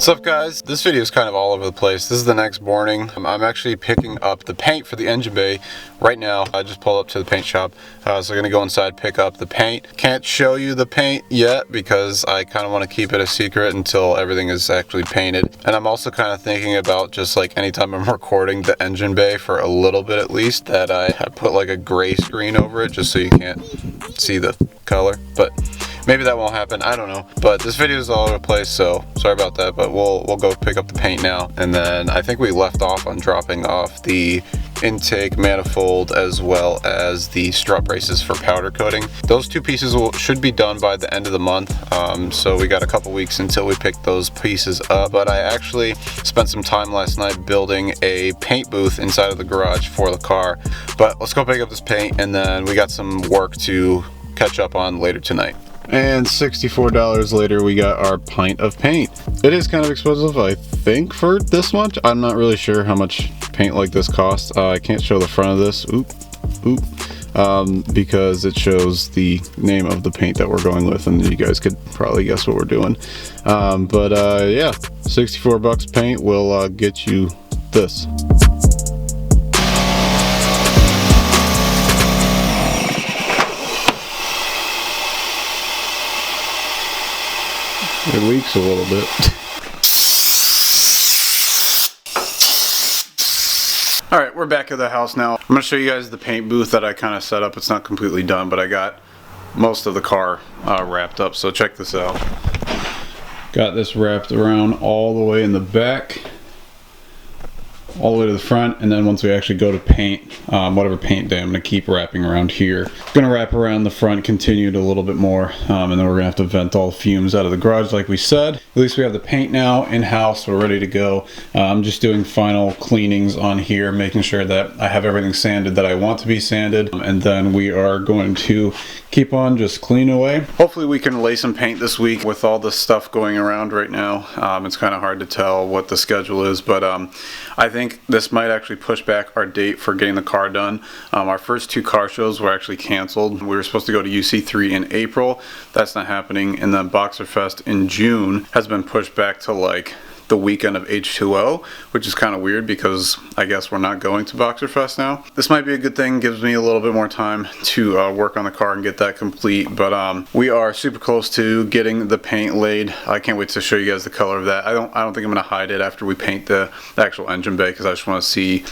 What's up, guys? This video is kind of all over the place. This is the next morning. I'm actually picking up the paint for the engine bay right now. I just pulled up to the paint shop, so I'm gonna go inside, pick up the paint. Can't show you the paint yet because I kind of want to keep it a secret until everything is actually painted. And I'm also kind of thinking about just like anytime I'm recording the engine bay for a little bit at least, that I put like a gray screen over it just so you can't see the color. But maybe that won't happen, I don't know. But this video is all over the place, so sorry about that. But we'll go pick up the paint now. And then I think we left off on dropping off the intake manifold as well as the strut braces for powder coating. Those two pieces should be done by the end of the month. So we got a couple weeks until we pick those pieces up. But I actually spent some time last night building a paint booth inside of the garage for the car. But let's go pick up this paint, and then we got some work to catch up on later tonight. And $64 later, we got our pint of paint. It is kind of expensive, I think, for this much. I'm not really sure how much paint like this costs. I can't show the front of this, because it shows the name of the paint that we're going with, and you guys could probably guess what we're doing. Yeah, 64 bucks paint will get you this. It leaks a little bit. Alright, we're back at the house now. I'm going to show you guys the paint booth that I kind of set up. It's not completely done, but I got most of the car wrapped up, so check this out. Got this wrapped around all the way in the back, all the way to the front, and then once we actually go to paint, whatever paint day, I'm going to keep wrapping around here. Going to wrap around the front, continued a little bit more, and then we're going to have to vent all the fumes out of the garage like we said. At least we have the paint now in-house, we're ready to go. I'm just doing final cleanings on here, making sure that I have everything sanded that I want to be sanded, and then we are going to keep on just cleaning away. Hopefully we can lay some paint this week with all this stuff going around right now. It's kind of hard to tell what the schedule is, but I think this might actually push back our date for getting the car done. Our first two car shows were actually canceled. We were supposed to go to UC3 in April. That's not happening. And then Boxerfest in June has been pushed back to like the weekend of H2O, which is kind of weird because I guess we're not going to Boxerfest now. This might be a good thing, gives me a little bit more time to work on the car and get that complete, but we are super close to getting the paint laid. I can't wait to show you guys the color of that. I don't think I'm gonna hide it after we paint the actual engine bay, because I just want to see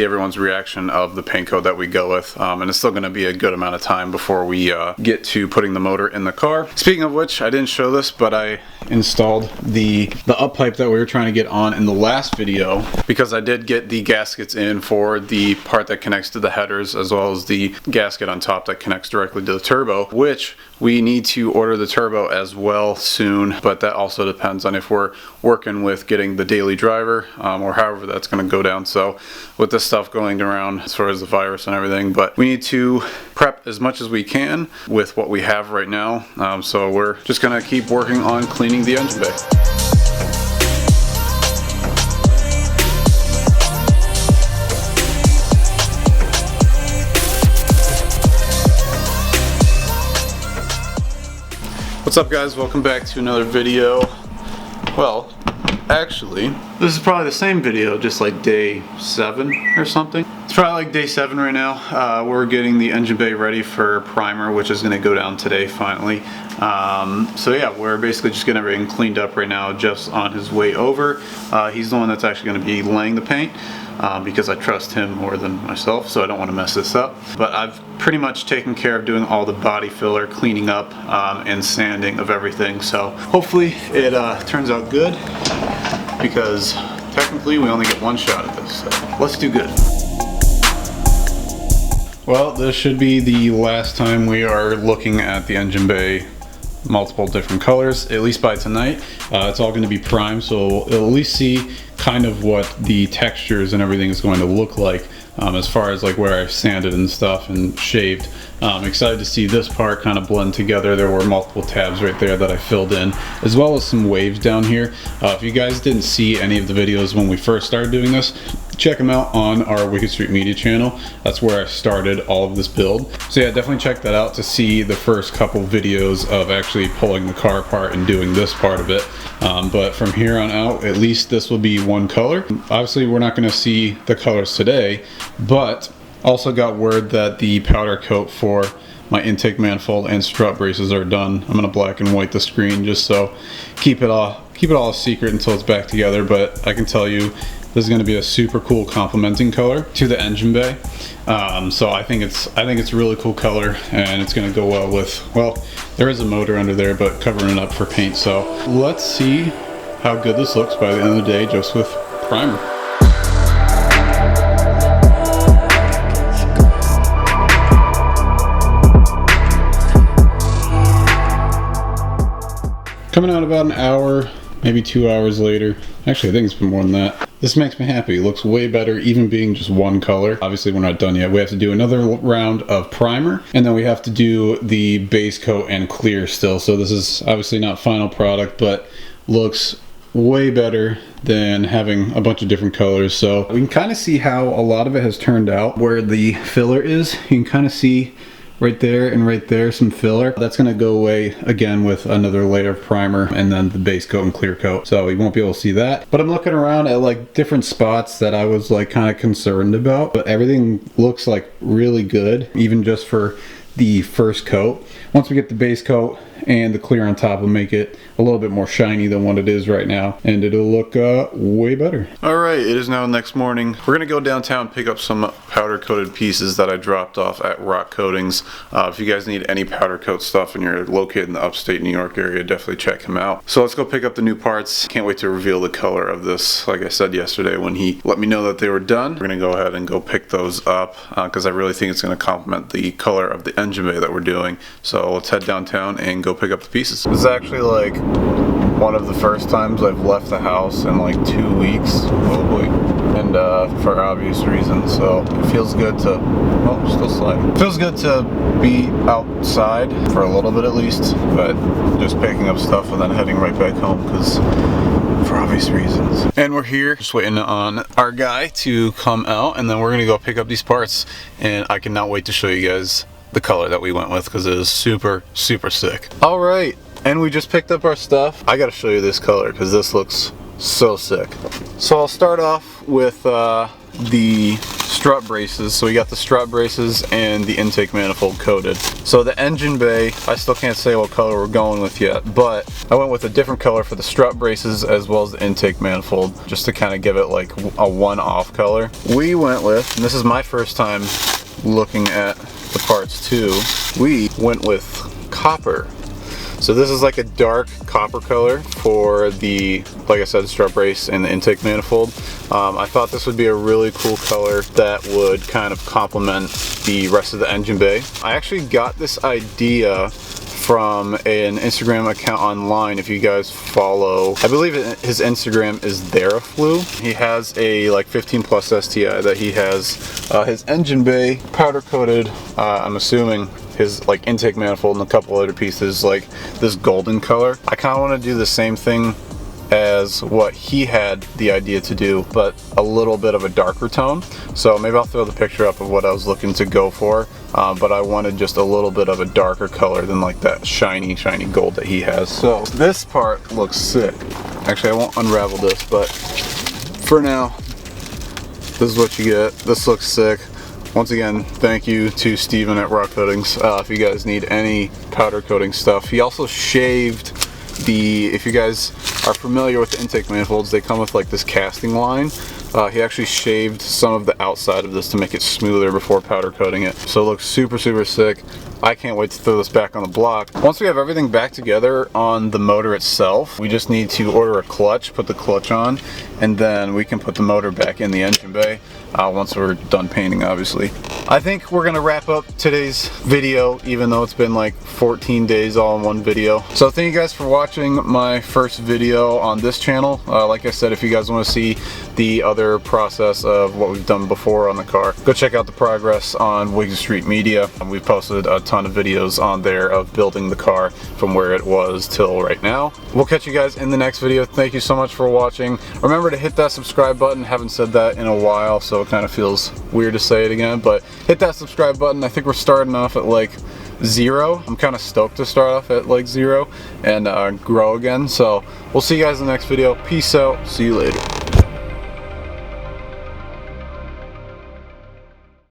everyone's reaction of the paint coat that we go with, and it's still gonna be a good amount of time before we get to putting the motor in the car. Speaking of which, I didn't show this, but I installed the up pipe that we were trying to get on in the last video, because I did get the gaskets in for the part that connects to the headers, as well as the gasket on top that connects directly to the turbo, which we need to order the turbo as well soon, but that also depends on if we're working with getting the daily driver, or however that's going to go down. So with this stuff going around as far as the virus and everything, but we need to prep as much as we can with what we have right now. So we're just going to keep working on cleaning the engine bay. What's up, guys? Welcome back to another video. Well, actually, this is probably the same video, just like day 7 or something. It's probably like day 7 right now. We're getting the engine bay ready for primer, which is going to go down today finally. So yeah, we're basically just getting everything cleaned up right now. Jeff's on his way over. He's the one that's actually going to be laying the paint, because I trust him more than myself, so I don't want to mess this up. But I've pretty much taken care of doing all the body filler, cleaning up, and sanding of everything. So hopefully it turns out good, because technically we only get one shot at this. So let's do good. Well, this should be the last time we are looking at the engine bay multiple different colors, at least by tonight. It's all going to be primed, so we'll at least see kind of what the textures and everything is going to look like, as far as like where I've sanded and stuff and shaved. I'm excited to see this part kind of blend together. There were multiple tabs right there that I filled in, as well as some waves down here. If you guys didn't see any of the videos when we first started doing this, check them out on our Wicked Street Media channel. That's where I started all of this build. So yeah, definitely check that out to see the first couple videos of actually pulling the car apart and doing this part of it. But from here on out, at least this will be one color. Obviously, we're not going to see the colors today, but also got word that the powder coat for my intake manifold and strut braces are done. I'm gonna black and white the screen just so keep it all a secret until it's back together. But I can tell you this is gonna be a super cool complementing color to the engine bay. So I think it's a really cool color, and it's gonna go well with, well, there is a motor under there, but covering it up for paint. So let's see how good this looks by the end of the day just with primer. Coming out about an hour, maybe 2 hours later. Actually, I think it's been more than that. This makes me happy. It looks way better, even being just one color. Obviously, we're not done yet. We have to do another round of primer, and then we have to do the base coat and clear still. So this is obviously not final product, but looks way better than having a bunch of different colors. So we can kind of see how a lot of it has turned out. Where the filler is, you can kind of see right there and right there some filler. That's going to go away again with another layer of primer and then the base coat and clear coat. So you won't be able to see that. But I'm looking around at like different spots that I was like kind of concerned about. But everything looks like really good, even just for the first coat. Once we get the base coat and the clear on top, will make it a little bit more shiny than what it is right now, and it'll look way better. All right, it is now next morning. We're gonna go downtown, pick up some powder coated pieces that I dropped off at Rock Coatings. If you guys need any powder coat stuff and you're located in the upstate New York area, definitely check him out. So let's go pick up the new parts. Can't wait to reveal the color of this. Like I said yesterday when he let me know that they were done, we're gonna go ahead and go pick those up because I really think it's gonna complement the color of the engine bay that we're doing. So let's head downtown and go pick up the pieces. This is actually like one of the first times I've left the house in like 2 weeks, probably, and for obvious reasons. So it feels good to, well, still sliding. It feels good to be outside for a little bit at least, but just picking up stuff and then heading right back home because for obvious reasons. And we're here just waiting on our guy to come out, and then we're gonna go pick up these parts, and I cannot wait to show you guys the color that we went with because it is super sick. All right, and we just picked up our stuff. I gotta show you this color because this looks so sick. So I'll start off with the strut braces. So we got the strut braces and the intake manifold coated. So the engine bay, I still can't say what color we're going with yet, but I went with a different color for the strut braces as well as the intake manifold, just to kind of give it like a one-off color. We went with, and this is my first time looking at the parts too, we went with copper. So this is like a dark copper color for the, like I said, strut brace and the intake manifold. I thought this would be a really cool color that would kind of complement the rest of the engine bay. I actually got this idea from an Instagram account online. If you guys follow, I believe his Instagram is Theraflu. He has a like 15 plus STI that he has his engine bay powder coated. I'm assuming his like intake manifold and a couple other pieces like this golden color. I kind of want to do the same thing as what he had the idea to do, but a little bit of a darker tone. So maybe I'll throw the picture up of what I was looking to go for, but I wanted just a little bit of a darker color than like that shiny gold that he has. So this part looks sick. Actually, I won't unravel this, but for now, this is what you get. This looks sick. Once again, thank you to Steven at Rock Coatings. If you guys need any powder coating stuff. He also shaved the, if you guys are familiar with the intake manifolds, they come with like this casting line. He actually shaved some of the outside of this to make it smoother before powder coating it. So it looks super sick. I can't wait to throw this back on the block. Once we have everything back together on the motor itself, we just need to order a clutch, put the clutch on, and then we can put the motor back in the engine bay once we're done painting, obviously. I think we're gonna wrap up today's video, even though it's been like 14 days all in one video. So thank you guys for watching my first video on this channel. Like I said, if you guys want to see the other process of what we've done before on the car, go check out the progress on Wicked Street Media. We've posted a ton ton of videos on there of building the car from where it was till right now. We'll catch you guys in the next video. Thank you so much for watching. Remember to hit that subscribe button. Haven't said that in a while, so it kind of feels weird to say it again, but hit that subscribe button. I think we're starting off at like 0. I'm kind of stoked to start off at like 0 and grow again. So we'll see you guys in the next video. Peace out. See you later.